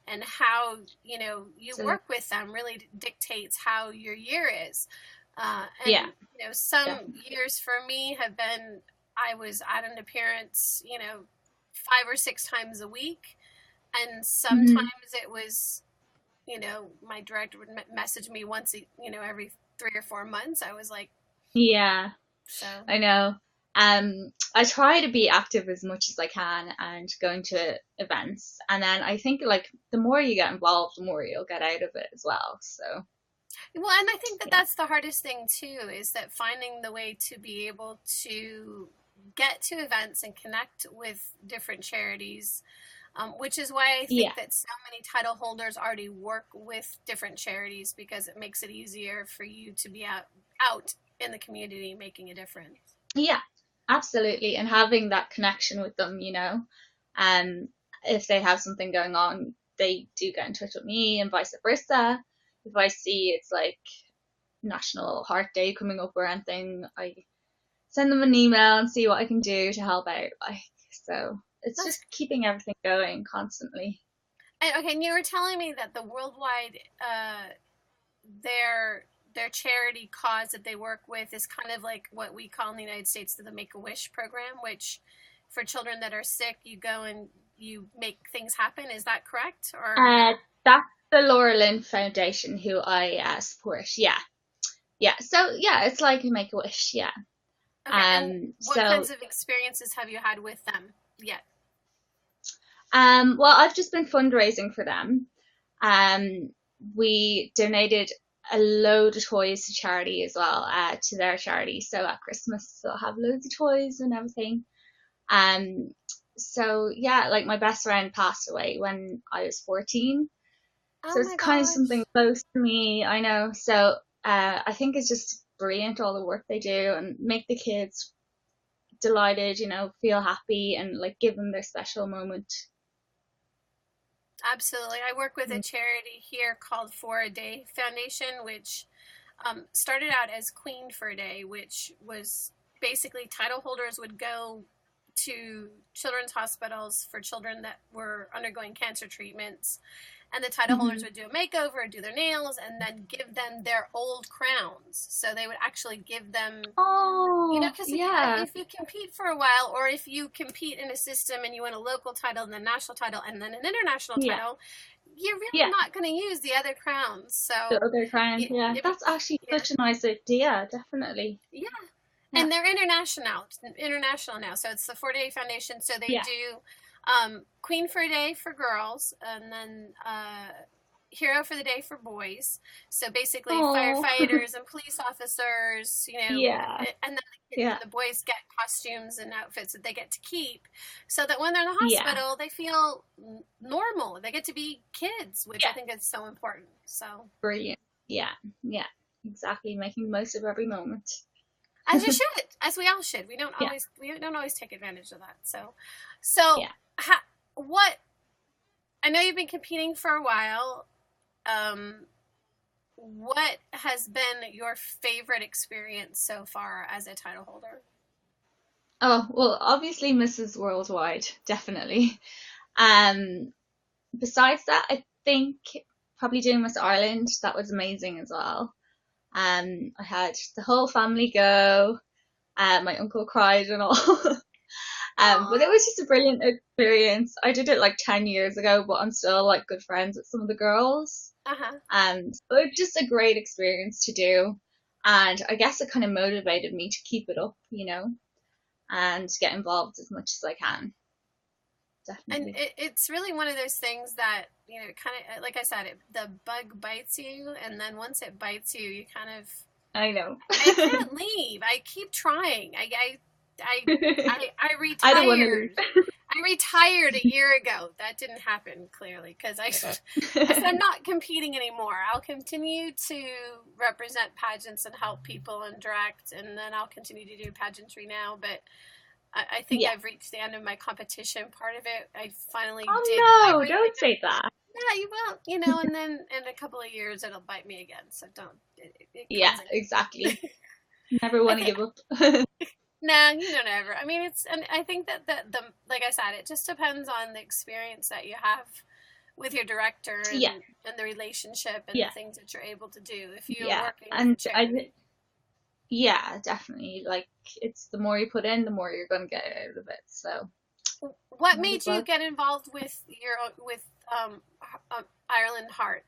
and how you work with them really dictates how your year is. Some years for me have been, I was at an appearance 5 or 6 times a week, and sometimes it was my director would message me once every 3 or 4 months. I was like, so I know. I try to be active as much as I can and going to events, and then I think like the more you get involved, the more you'll get out of it as well. So well, and I think that's the hardest thing too, is that finding the way to be able to get to events and connect with different charities. Which is why I think that so many title holders already work with different charities, because it makes it easier for you to be out in the community making a difference. Yeah, absolutely. And having that connection with them, if they have something going on, they do get in touch with me, and vice versa. If I see it's like National Heart Day coming up or anything, I send them an email and see what I can do to help out. So it's just keeping everything going constantly. And you were telling me that the worldwide, their charity cause that they work with is kind of like what we call in the United States the Make-A-Wish program, which for children that are sick, you go and you make things happen. Is that correct? Or that's the Laura Lynn Foundation, who I support. Yeah. So it's like a Make-A-Wish. Yeah. Okay. What kinds of experiences have you had with them yet? Well, I've just been fundraising for them. We donated a load of toys to charity as well, to their charity. So at Christmas, they'll have loads of toys and everything. So like my best friend passed away when I was 14. So it's kind of something close to me, I know. So I think it's just brilliant, all the work they do, and make the kids delighted, feel happy, and like give them their special moment. Absolutely. I work with a charity here called For a Day Foundation, which started out as Queen for a Day, which was basically title holders would go to children's hospitals for children that were undergoing cancer treatments, and the title holders would do a makeover, do their nails, and then give them their old crowns. So they would actually give them, because if you compete for a while, or if you compete in a system and you win a local title and then a national title and then an international title, you're really not going to use the other crowns. So the other crown, that's actually such a nice idea, definitely. Yeah. And they're international now. So it's the 4-Day Foundation. So they do Queen for a Day for girls, and then Hero for the Day for boys. So basically firefighters and police officers, and then the boys get costumes and outfits that they get to keep, so that when they're in the hospital, they feel normal. They get to be kids, which I think is so important. So brilliant. Yeah, exactly. Making the most of every moment. As you should, as we all should. We don't always take advantage of that. So what? I know you've been competing for a while. What has been your favorite experience so far as a title holder? Oh, well, obviously Mrs. Worldwide, definitely. Besides that, I think probably doing Miss Ireland, that was amazing as well. I had the whole family go. My uncle cried and all. But it was just a brilliant experience. I did it like 10 years ago, but I'm still like good friends with some of the girls. So it was just a great experience to do. And I guess it kind of motivated me to keep it up, and get involved as much as I can. Definitely. And it's really one of those things that, kind of, like I said, the bug bites you, and then once it bites you, you kind of... I know. I can't leave. I keep trying. I retired. I don't want to leave. I retired a year ago. That didn't happen, clearly, because I said I'm not competing anymore. I'll continue to represent pageants and help people and direct, and then I'll continue to do pageantry now, but... I think I've reached the end of my competition part of it. I finally did. Oh, no, don't say that. Yeah, you will, and then in a couple of years it'll bite me again, so don't. Exactly. Never want to give up. No, you don't ever. I mean, and I think that the like I said, it just depends on the experience that you have with your director and the relationship and the things that you're able to do. If you're working with charity. Yeah, definitely. Like, it's the more you put in, the more you're going to get out of it. So, what made you get involved with Ireland Heart?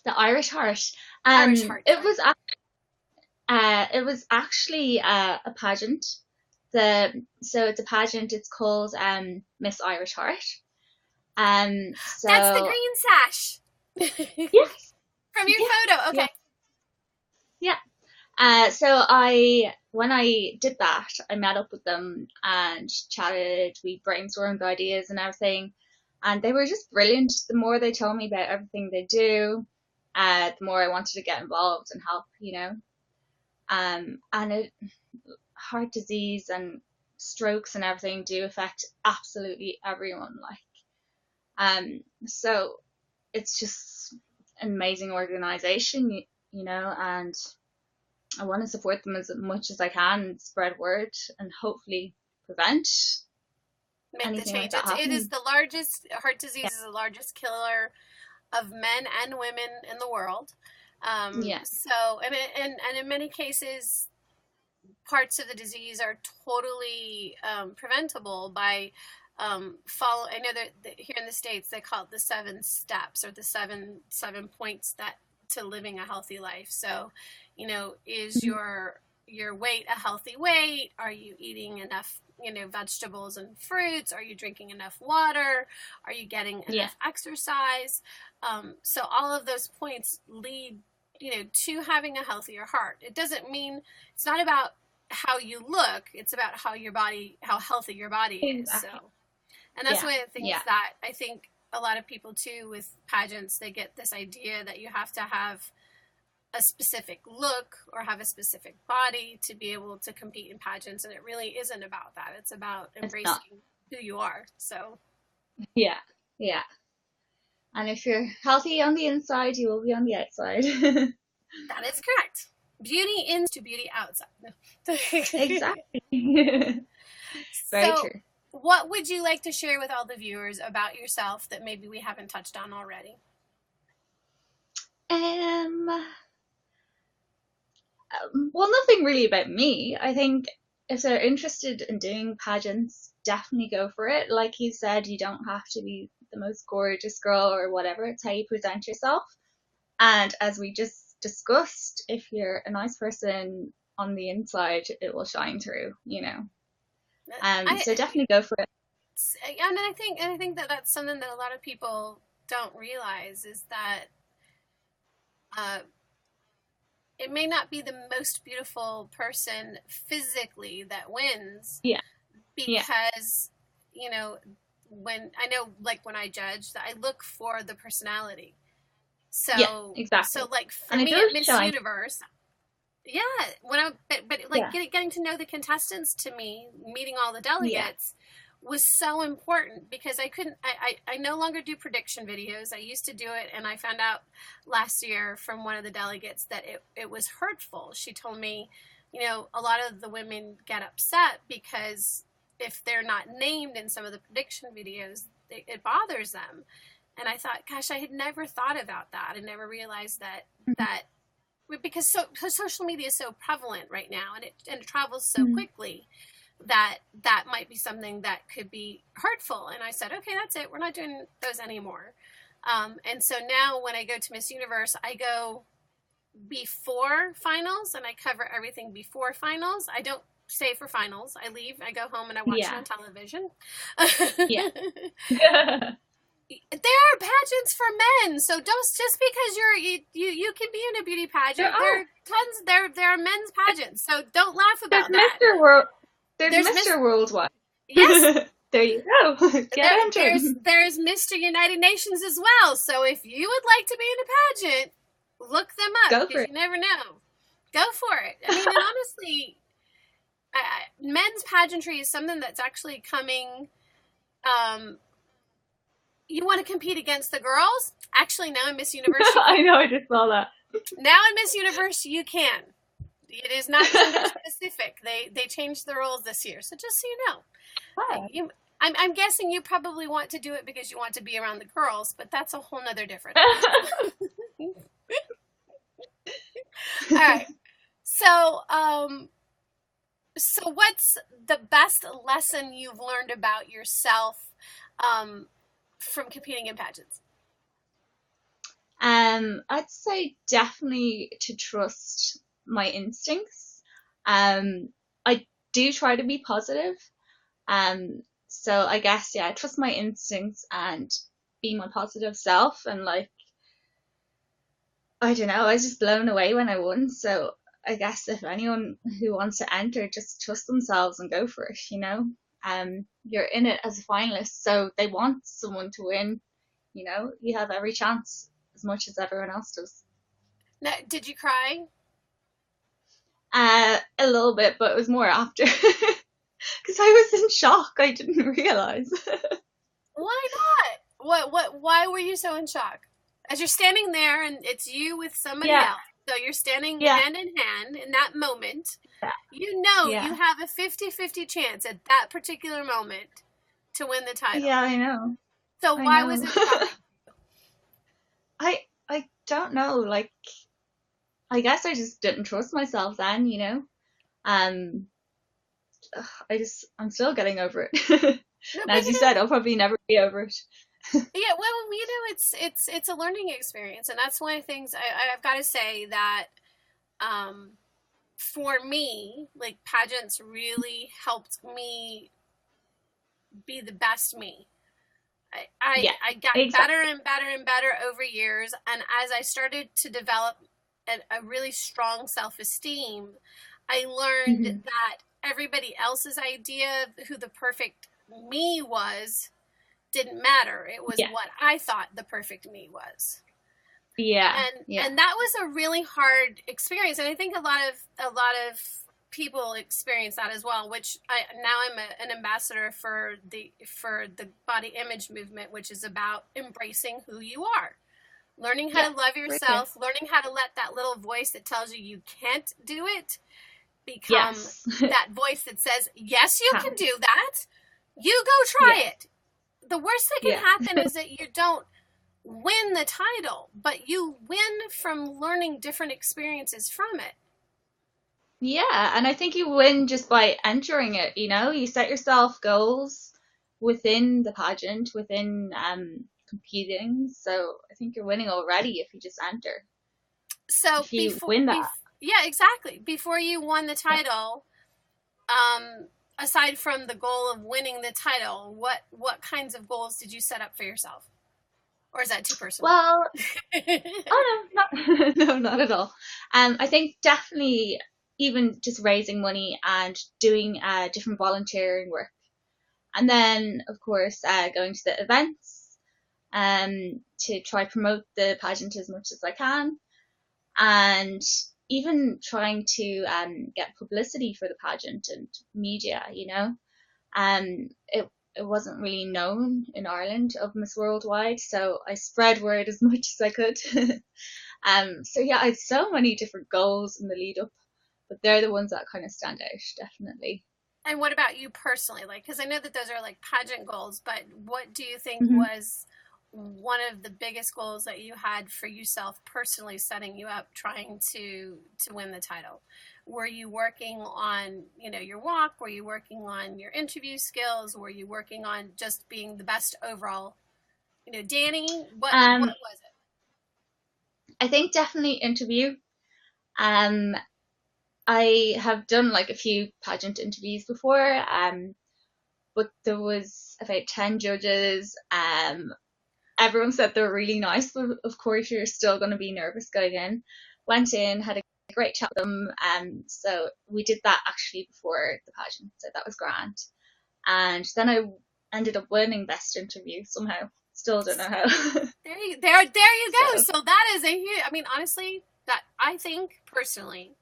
The Irish Heart. Irish Heart. It was actually a pageant. So it's a pageant. It's called Miss Irish Heart. So that's the green sash. Yes. From your photo. Okay. Yeah. So when I did that, I met up with them and chatted. We brainstormed ideas and everything, and they were just brilliant. The more they told me about everything they do, the more I wanted to get involved and help, and heart disease and strokes and everything do affect absolutely everyone. So it's just an amazing organization, and I want to support them as much as I can, spread word, and hopefully prevent anything like that happening. It is the largest, heart disease is the largest killer of men and women in the world. So, and in many cases, parts of the disease are totally preventable by follow. I know that here in the States they call it the 7 steps, or the seven points that to living a healthy life. So, is your weight a healthy weight? Are you eating enough, vegetables and fruits? Are you drinking enough water? Are you getting enough exercise? So all of those points lead, to having a healthier heart. It doesn't mean, it's not about how you look, it's about how healthy your body is. So, and that's one of the things that I think a lot of people too with pageants, they get this idea that you have to have a specific look or have a specific body to be able to compete in pageants, and it really isn't about that. It's about It's not. embracing who you are. So Yeah. Yeah. And if you're healthy on the inside, you will be on the outside. that is correct. Beauty in to beauty outside. Exactly. Very So true. what would you like to share with all the viewers about yourself that maybe we haven't touched on already? Well, nothing really about me. I think if they're interested in doing pageants, definitely go for it. Like you said, you don't have to be the most gorgeous girl or whatever. It's how you present yourself. And as we just discussed, if you're a nice person on the inside, it will shine through, you know. So definitely go for it. And I think that that's something that a lot of people don't realize is that it may not be the most beautiful person physically that wins. Yeah. Because, you know, when I judge, that I look for the personality. So yeah, exactly. So like for me at Miss Universe, getting to know the contestants, to me, meeting all the delegates was so important, because I no longer do prediction videos. I used to do it, and I found out last year from one of the delegates that it was hurtful. She told me, you know, a lot of the women get upset because if they're not named in some of the prediction videos, it bothers them. And I thought, gosh, I had never thought about that. I never realized that because social media is so prevalent right now, and it travels so quickly, that might be something that could be hurtful. And I said, okay, that's it. We're not doing those anymore. And so now when I go to Miss Universe, I go before finals, and I cover everything before finals. I don't stay for finals. I leave, I go home, and I watch it on television. There are pageants for men, so just because you can be in a beauty pageant, there are men's pageants, so don't laugh about that. Mr. World, there's Mr. Worldwide. Yes. There you go. There's Mr. United Nations as well. So if you would like to be in a pageant, look them up, because you never know. Go for it. I mean, and honestly, men's pageantry is something that's actually coming. You want to compete against the girls? Actually, now in Miss Universe, I know, I just saw that. Now in Miss Universe, you can. It is not gender specific. They changed the rules this year, so just so you know. Wow. I'm guessing you probably want to do it because you want to be around the girls, but that's a whole nother different. All right. So what's the best lesson you've learned about yourself from competing in pageants? I'd say definitely to trust my instincts. I do try to be positive. So I guess, trust my instincts and be my positive self. And like, I don't know, I was just blown away when I won. So I guess if anyone who wants to enter, just trust themselves and go for it, you know. You're in it as a finalist, so they want someone to win, you know. You have every chance as much as everyone else does. Now, did you cry? A little bit, but it was more after. Because I was in shock. I didn't realize. Why not? Why were you so in shock? As you're standing there and it's you with somebody else. So you're standing hand in hand in that moment. Yeah. You know you have a 50-50 chance at that particular moment to win the title. Yeah, I know. So why was it shocking? I don't know. Like, I guess I just didn't trust myself then, you know. I'm still getting over it. No, as you said, I'll probably never be over it. Yeah, well, you know, it's a learning experience, and that's one of the things I've got to say that, for me, like, pageants really helped me be the best me. I got better and better and better over years, and as I started to develop a really strong self-esteem, I learned that everybody else's idea of who the perfect me was didn't matter. It was what I thought the perfect me was. Yeah. And that was a really hard experience, and I think a lot of people experience that as well, which now I'm an ambassador for the body image movement, which is about embracing who you are, learning how to love yourself, learning how to let that little voice that tells you can't do it become that voice that says, yes, you can do that. You go try it. The worst that can happen is that you don't win the title, but you win from learning different experiences from it. Yeah, and I think you win just by entering it, you know? You set yourself goals within the pageant, within competing. So I think you're winning already if you just enter. So if you win that. Yeah, exactly. Before you won the title, aside from the goal of winning the title, what kinds of goals did you set up for yourself? Or is that too personal? Well, oh no, no, not at all. I think definitely even just raising money and doing different volunteering work, and then of course going to the events to try promote the pageant as much as I can, and even trying to get publicity for the pageant and media, you know. It wasn't really known in Ireland of Miss Worldwide, so I spread word as much as I could. So yeah, I had so many different goals in the lead up, but they're the ones that kind of stand out, definitely. And what about you personally? Like, because I know that those are like pageant goals, but what do you think was one of the biggest goals that you had for yourself personally, setting you up, trying to win the title? Were you working on, your walk? Were you working on your interview skills? Were you working on just being the best overall? Dani, what was it? I think definitely interview. I have done like a few pageant interviews before, but there was about 10 judges. Everyone said they were really nice, but of course you're still going to be nervous going in. Went in, had a great chat with them, so we did that actually before the pageant, so that was grand. And then I ended up winning best interview somehow. Still don't know how. There you go. So that is a huge. I mean, honestly, that I think personally,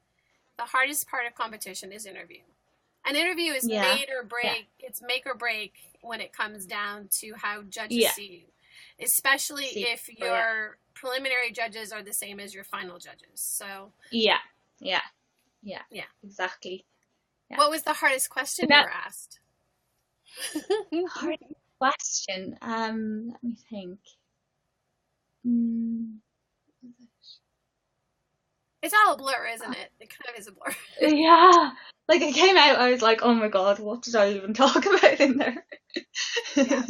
the hardest part of competition is interview. An interview is made or break. Yeah. It's make or break when it comes down to how judges see you, especially if your preliminary judges are the same as your final judges. So yeah, exactly. Yeah. What was the hardest question you were asked? Hardest question. Let me think. It's all a blur, isn't it? It kind of is a blur. Yeah. Like, it came out, I was like, oh my god, what did I even talk about in there? Yeah.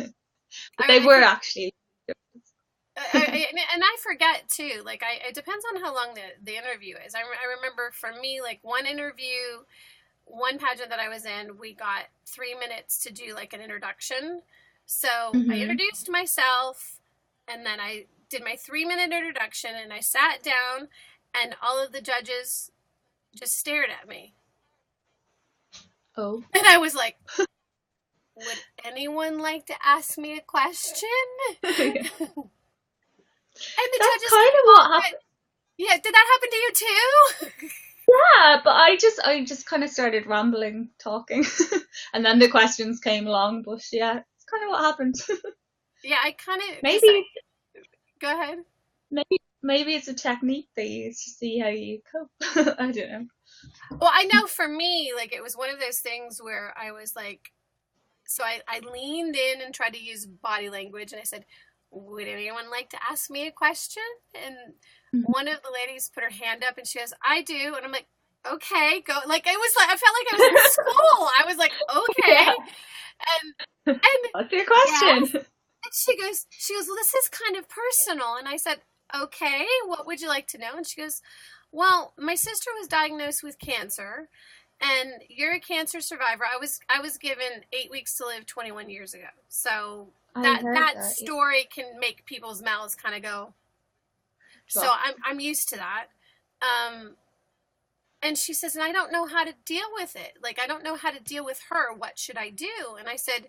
But they were actually. And I forget, too. Like, it depends on how long the interview is. I remember, for me, like, one pageant that I was in, we got 3 minutes to do, like, an introduction. So I introduced myself, and then I did my 3-minute introduction, and I sat down, and all of the judges just stared at me. Oh. And I was like, would anyone like to ask me a question? And the That's kind of what happened. Yeah, did that happen to you too? Yeah, but I just kind of started rambling, talking, and then the questions came along. But yeah, it's kind of what happened. Yeah, I kind of maybe. Go ahead. Maybe it's a technique they use to see how you cope. I don't know. Well, I know for me, like, it was one of those things where I was like, so I leaned in and tried to use body language, and I said, would anyone like to ask me a question? And one of the ladies put her hand up, and she goes, I do. And I'm like, okay, go. Like, it was like, I felt like I was in school. I was like, okay. And what's your question? Yes. And she goes, well, this is kind of personal. And I said, okay, what would you like to know? And she goes, well, my sister was diagnosed with cancer, and you're a cancer survivor. I was given 8 weeks to live 21 years ago. So that story can make people's mouths kind of go. So I'm used to that. And she says, and I don't know how to deal with it. Like, I don't know how to deal with her. What should I do? And I said,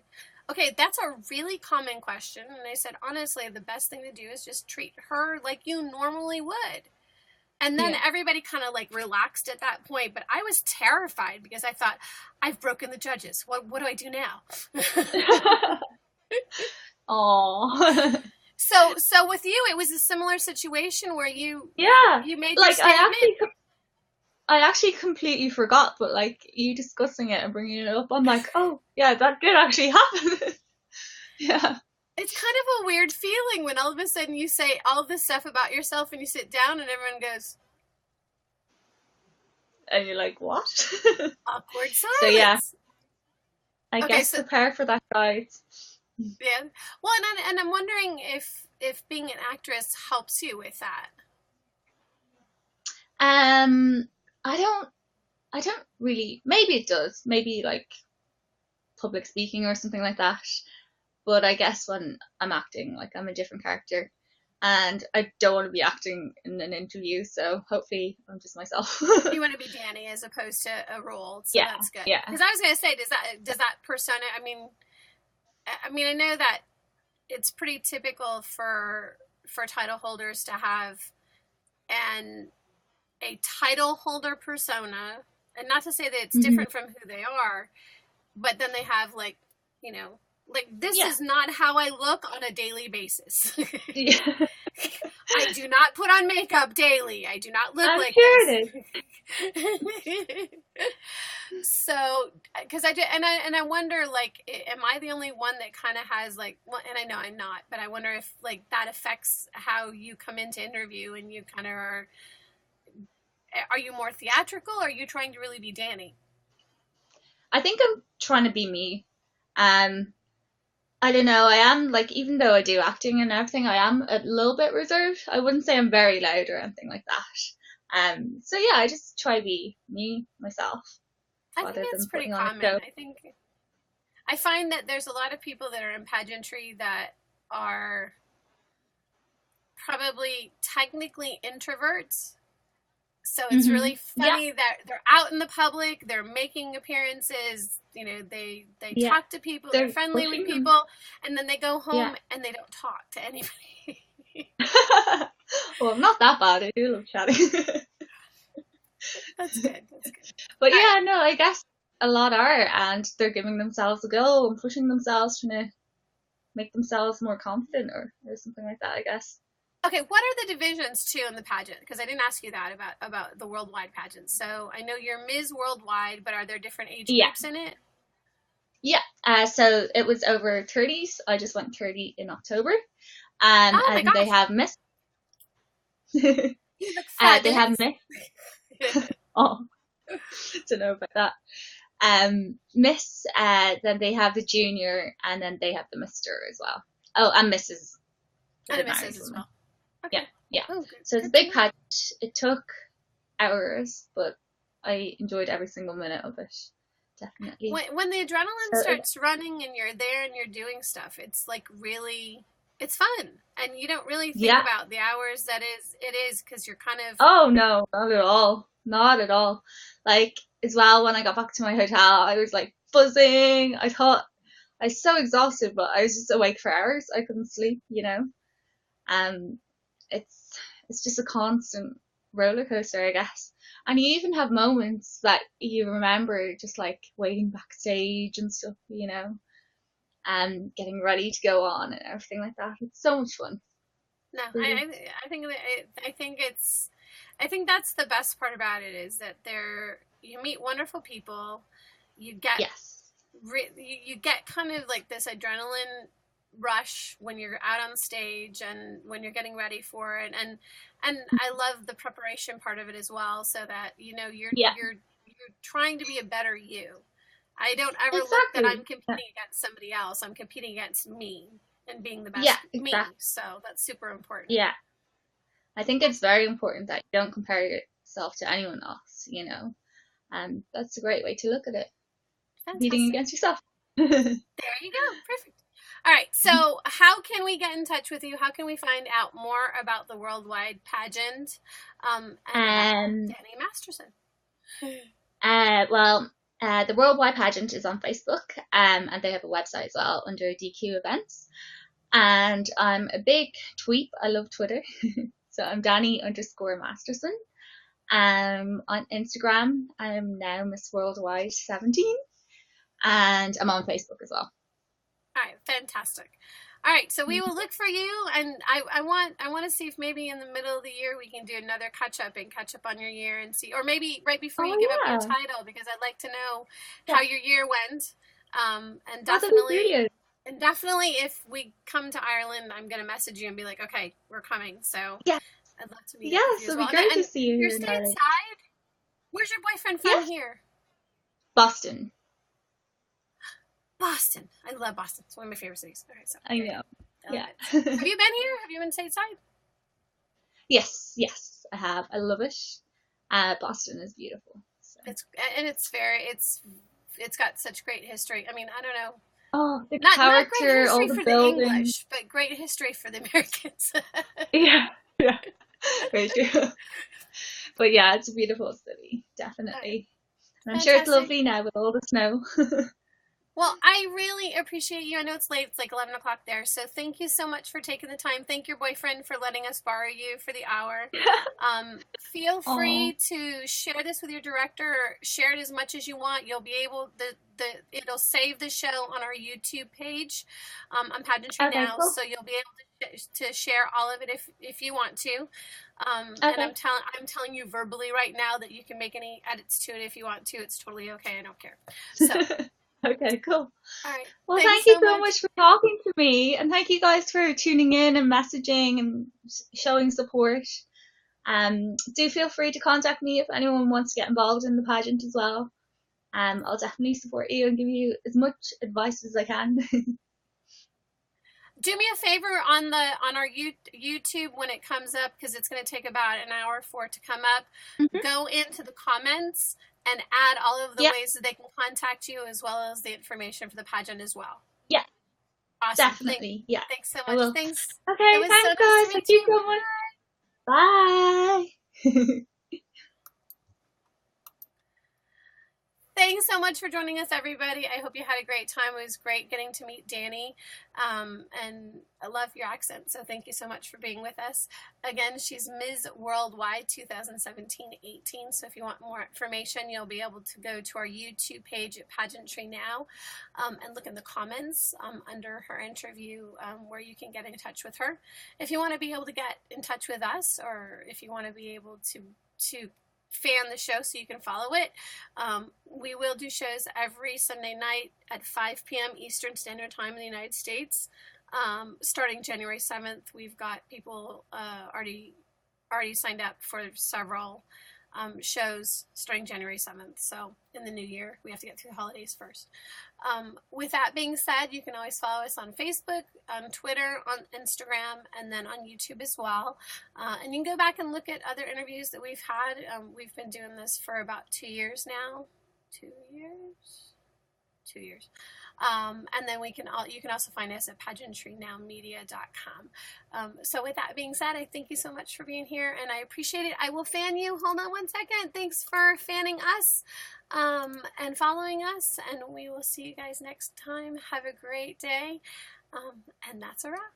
Okay, that's a really common question. And I said, honestly, the best thing to do is just treat her like you normally would. And then Yeah. everybody kind of like relaxed at that point. But I was terrified because I thought, I've broken the judges. What do I do now? Oh. So with you, it was a similar situation where you Yeah. made your Like statement. I actually completely forgot, but like you discussing it and bringing it up, I'm like, oh yeah, that did actually happen. Yeah. It's kind of a weird feeling when all of a sudden you say all this stuff about yourself and you sit down and everyone goes, And you're like, what? awkward So yeah, silence. I Okay, guess so prepare for that, guys. yeah. Well, and I'm wondering if being an actress helps you with that. Um, I don't really. Maybe it does. Maybe like public speaking or something like that. But I guess when I'm acting, like I'm a different character, and I don't want to be acting in an interview. So hopefully, I'm just myself. You want to be Dani as opposed to a role, so Yeah, that's good. yeah. Because I was going to say, does that persona? I mean, I know that it's pretty typical for title holders to have an a title holder persona, and not to say that it's Hmm. different from who they are, but then they have like, you know, like this Yeah. is not how I look on a daily basis. Yeah. I do not put on makeup daily. I do not look I'm like sure this. it is. So, because I wonder, like, am I the only one that kind of has like, well, and I know I'm not, but I wonder if like that affects how you come into interview and you kind of are you more theatrical or are you trying to really be Dani? I think I'm trying to be me. Um, I don't know. I am like, even though I do acting and everything, I am a little bit reserved. I wouldn't say I'm very loud or anything like that. So yeah, I just try to be me, myself, I think rather it's than pretty putting on a common. show. I find that there's a lot of people that are in pageantry that are probably technically introverts. So it's Hmm. really Yeah, funny that they're out in the public, they're making appearances, they yeah. talk to people, they're They're friendly with pushing them. people, and then they go Yeah. home and they don't talk to anybody. Well, I'm not that bad. I do love chatting. That's good. That's good. But All right. yeah, no, I guess a lot are, and they're giving themselves a go and pushing themselves, trying to make themselves more confident or something like that, I guess. Okay, what are the divisions too in the pageant? Because I didn't ask you that about the worldwide pageant. So I know you're Ms. Worldwide, but are there different age Yeah. groups in it? Yeah. So it was over 30s. I just went 30 in October. Oh my And they gosh, have Miss. you look They have fabulous. Miss. Oh, don't know about that. Miss. Then they have the junior, and then they have the Mister as well. Oh, and Mrs. for And the a married Mrs. as woman. well. Okay. Yeah, yeah. Oh, good. So it's a Good to big know. pageant. It took hours, but I enjoyed every single minute of it. Definitely. When the adrenaline So starts running and you're there and you're doing stuff, it's like really it's fun, and you don't really think yeah. about the hours that it is because you're kind of Oh no, not at all. Not at all. Like as well, when I got back to my hotel, I was like buzzing. I thought I was so exhausted, but I was just awake for hours. I couldn't sleep. Um, it's just a constant roller coaster, I guess. And you even have moments that you remember, just like waiting backstage and stuff, and getting ready to go on and everything like that. It's so much fun. no. Really. I think that's the best part about it is that you meet wonderful people, you get Yes. you get kind of like this adrenaline rush when you're out on stage and when you're getting ready for it, and I love the preparation part of it as well, so that Yeah. you're trying to be a better you. I don't ever look that I'm Exactly. Yeah. competing against somebody else. I'm competing against me and being the Yeah. best me. Exactly. So that's super important. Yeah. I think it's very important that you don't compare yourself to anyone else. And that's a great way to look at it. Competing Fantastic. against yourself. There you go. Perfect. All right. So, how can we get in touch with you? How can we find out more about the worldwide pageant and about Um, Dani Masterson? well, The Worldwide Pageant is on Facebook, and they have a website as well under DQ Events. And I'm a big tweep. I love Twitter. So I'm Dani_Masterson. On Instagram, I'm now Miss Worldwide 17. And I'm on Facebook as well. All right, fantastic. All right, so we will look for you, and I want to see if maybe in the middle of the year we can do another catch up on your year and see, or maybe right before you give up your title, because I'd like to know how your year went. And definitely if we come to Ireland, I'm gonna message you and be like, okay, we're coming. So yeah, I'd love to meet. Yes, it'll be great to see you. You're stateside. Where's your boyfriend from here? Boston. Boston. I love Boston. It's one of my favorite cities. All right, so I know. Yeah. Have you been here? Have you been stateside? Yes, I have. I love it. Boston is beautiful. So. It's got such great history. I mean, I don't know. Oh, the not character, great history all the for buildings. the English, but great history for the Americans. yeah, very true. But yeah, it's a beautiful city, definitely. And I'm sure it's lovely now with all the snow. Well, I really appreciate you. I know it's late. It's like 11 o'clock there. So thank you so much for taking the time. Thank your boyfriend for letting us borrow you for the hour. Feel free to share this with your director. Share it as much as you want. You'll be able, it'll save the show on our YouTube page on PageantryNOW. Cool. So you'll be able to share all of it if you want to. And I'm telling you verbally right now that you can make any edits to it if you want to. It's totally okay. I don't care. So. Okay, cool. All right. Well, thank you so much for talking to me, and thank you guys for tuning in and messaging and showing support. Do feel free to contact me if anyone wants to get involved in the pageant as well. I'll definitely support you and give you as much advice as I can. Do me a favor on our YouTube when it comes up, because it's going to take about an hour for it to come up. Go into the comments and add all of the ways that they can contact you, as well as the information for the pageant as well. Yeah. Awesome. Definitely. Thanks so much. Thanks. Okay, thanks guys. Thank you so much. Bye. Thanks so much for joining us, everybody. I hope you had a great time. It was great getting to meet Dani, and I love your accent, so thank you so much for being with us. Again, she's Ms. Worldwide 2017-18, so if you want more information, you'll be able to go to our YouTube page at PageantryNOW and look in the comments under her interview where you can get in touch with her. If you want to be able to get in touch with us, or if you want to be able to fan the show so you can follow it. We will do shows every Sunday night at 5 p.m. Eastern Standard Time in the United States. Starting January 7th, we've got people already signed up for several shows starting January 7th. So in the new year, we have to get through the holidays first. With that being said, you can always follow us on Facebook, on Twitter, on Instagram, and then on YouTube as well. And you can go back and look at other interviews that we've had. We've been doing this for about 2 years now. 2 years? 2 years. And then you can also find us at PageantryNowMedia.com. So with that being said, I thank you so much for being here, and I appreciate it. I will fan you. Hold on one second. Thanks for fanning us and following us, and we will see you guys next time. Have a great day, and that's a wrap.